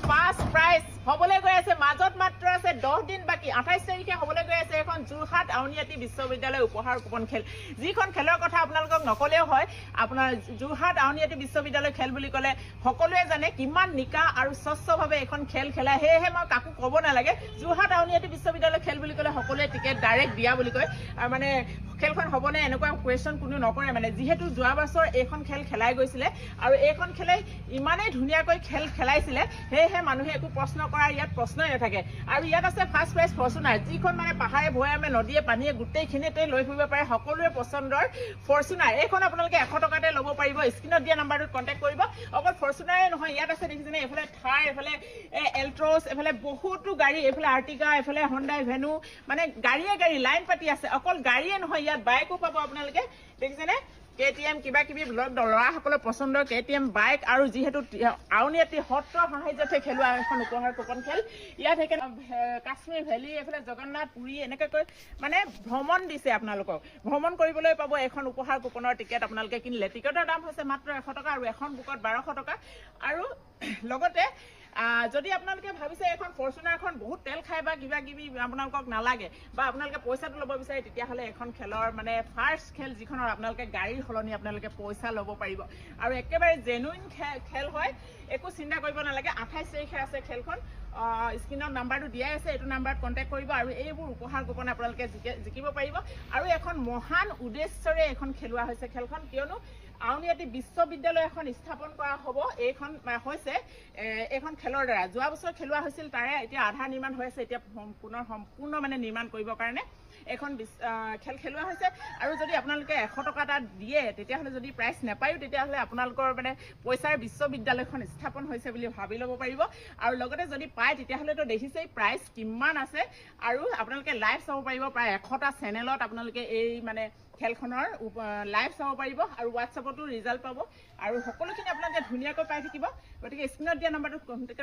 first prize হ'বলৈ গৈ আছে মাজত মাত্ৰ আছে 10 দিন বাকী 28 তাৰিখে হ'বলৈ গৈ আছে এখন যোৰহাট আউনীআটী বিশ্ববিদ্যালয় উপহাৰ কুপন খেল যিখন খেলৰ কথা আপোনালোকক নকলেও হয় আপোনাৰ যোৰহাট আউনীআটী বিশ্ববিদ্যালয় খেল বুলি ক'লে সকলোৱে জানে কিমান নিকা আৰু স্বচ্ছভাৱে এখন খেল খেলা হেহে মই কাকো ক'ব নালাগে যোৰহাট আউনীআটী বিশ্ববিদ্যালয় খেল বুলি ক'লে সকলোৱে টিকেট ডাইৰেক্ট দিয়া বুলি কয় আৰু মানে খেলখন হ'বনে এনেকুৱা কুৱেশ্যন কোনো নকৰে মানে যিহেতু যোৱা বছৰ এইখন খেল খেলাই গৈছিলে আৰু এইখন খেলে ইমানেই ধুনীয়াকৈ খেল খেলাইছিলে সেয়েহে মানুহে একো প্ৰশ্ন কৰাৰ ইয়াত প্ৰশ্নই নাথাকে আৰু ইয়াত আছে ফাৰ্ষ্ট প্ৰাইজ ফৰ্চুনাৰ যিখন মানে পাহাৰে ভৈয়ামে নদীয়ে পানীয়ে গোটেইখিনিতে লৈ ফুৰিব পাৰে সকলোৰে পচন্দৰ ফৰ্চুনাৰ এইখন আপোনালোকে 100 টকাতে ল'ব পাৰিব স্ক্ৰীনত দিয়া নাম্বাৰটোত কণ্টেক্ট কৰিব অকল ফৰ্চুনাৰে নহয় ইয়াত আছে দেখিছেনে এইফালে থাৰ এইফালে এল্ট্ৰছ এইফালে বহুতো গাড়ী এইফালে আৰ্টিকা এইফালে হণ্ডাই ভেনু মানে গাড়ীয়ে গাড়ী লাইন পাতি আছে অকল গাড়ীয়ে নহয় ইয়াত বাইকো পাব আপোনালোকে দেখিছেনে KTM কিবা কিবি ল'ৰাসকলৰ পচন্দৰ KTM বাইক আৰু যিহেতু আউনীআটী সত্ৰ সাহায্যতে খেলোৱা এখন উপহাৰ কুপন খেল ইয়াত সেইকাৰণে কাশ্মীৰ ভেলী এইফালে জগন্নাথ পুৰী এনেকৈ মানে ভ্ৰমণ দিছে আপোনালোকক ভ্ৰমণ কৰিবলৈ পাব এখন উপহাৰ কুপনৰ টিকেট আপোনালোকে কিনিলে টিকেটৰ দাম হৈছে মাত্ৰ 100 টকা আৰু এখন বুকত 1200 টকা আৰু লগতে যদি আপোনালোকে ভাবিছে এখন ফৰ্চুনাৰখন বহুত তেল খায় বা কিবা কিবি আপোনালোকক নালাগে বা আপোনালোকে পইচাটো ল'ব বিচাৰে তেতিয়াহ'লে এখন খেলৰ মানে ফাৰ্ষ্ট খেল যিখনৰ আপোনালোকে গাড়ীৰ সলনি আপোনালোকে পইচা ল'ব পাৰিব আৰু একেবাৰে জেনুইন খেল হয় একো চিন্তা কৰিব নালাগে 28 তাৰিখে আছে খেলখন স্ক্ৰীনত নাম্বাৰটো দিয়াই আছে এইটো নাম্বাৰত কণ্টেক্ট কৰিব আৰু এইবোৰ উপহাৰ কুপন আপোনালোকে জিকিব পাৰিব আৰু এখন মহান উদ্দেশ্যৰে এখন খেলোৱা হৈছে খেলখন কিয়নো আউনীআটী বিশ্ববিদ্যালয় এখন স্থাপন কৰা হ'ব এইখন হৈছে এইখন খেলৰ দ্বাৰা যোৱা বছৰ খেলোৱা হৈছিল তাৰে এতিয়া আধা নিৰ্মাণ হৈ আছে এতিয়া সম্পূৰ্ণ মানে নিৰ্মাণ কৰিবৰ কাৰণে এখন খেল খেলোৱা হৈছে আৰু যদি আপোনালোকে 100 টকা এটা দিয়ে তেতিয়াহ'লে যদি প্ৰাইজ নাপায়ো তেতিয়াহ'লে আপোনালোকৰ মানে পইচাৰ বিশ্ববিদ্যালয়খন স্থাপন হৈছে বুলি ভাবি ল'ব পাৰিব আৰু লগতে যদি পায় তেতিয়াহ'লেতো দেখিছেই প্ৰাইজ কিমান আছে আৰু আপোনালোকে লাইভ চাব পাৰিব প্ৰায় 100টা চেনেলত আপোনালোকে এই মানে খেলখনৰ লাইভ চাব পাৰিব আৰু হোৱাটছআপতো ৰিজাল্ট পাব আৰু সকলোখিনি আপোনালোকে ধুনীয়াকৈ পাই থাকিব গতিকে স্ক্ৰীনত দিয়া নাম্বাৰটোত কণ্টেক্ট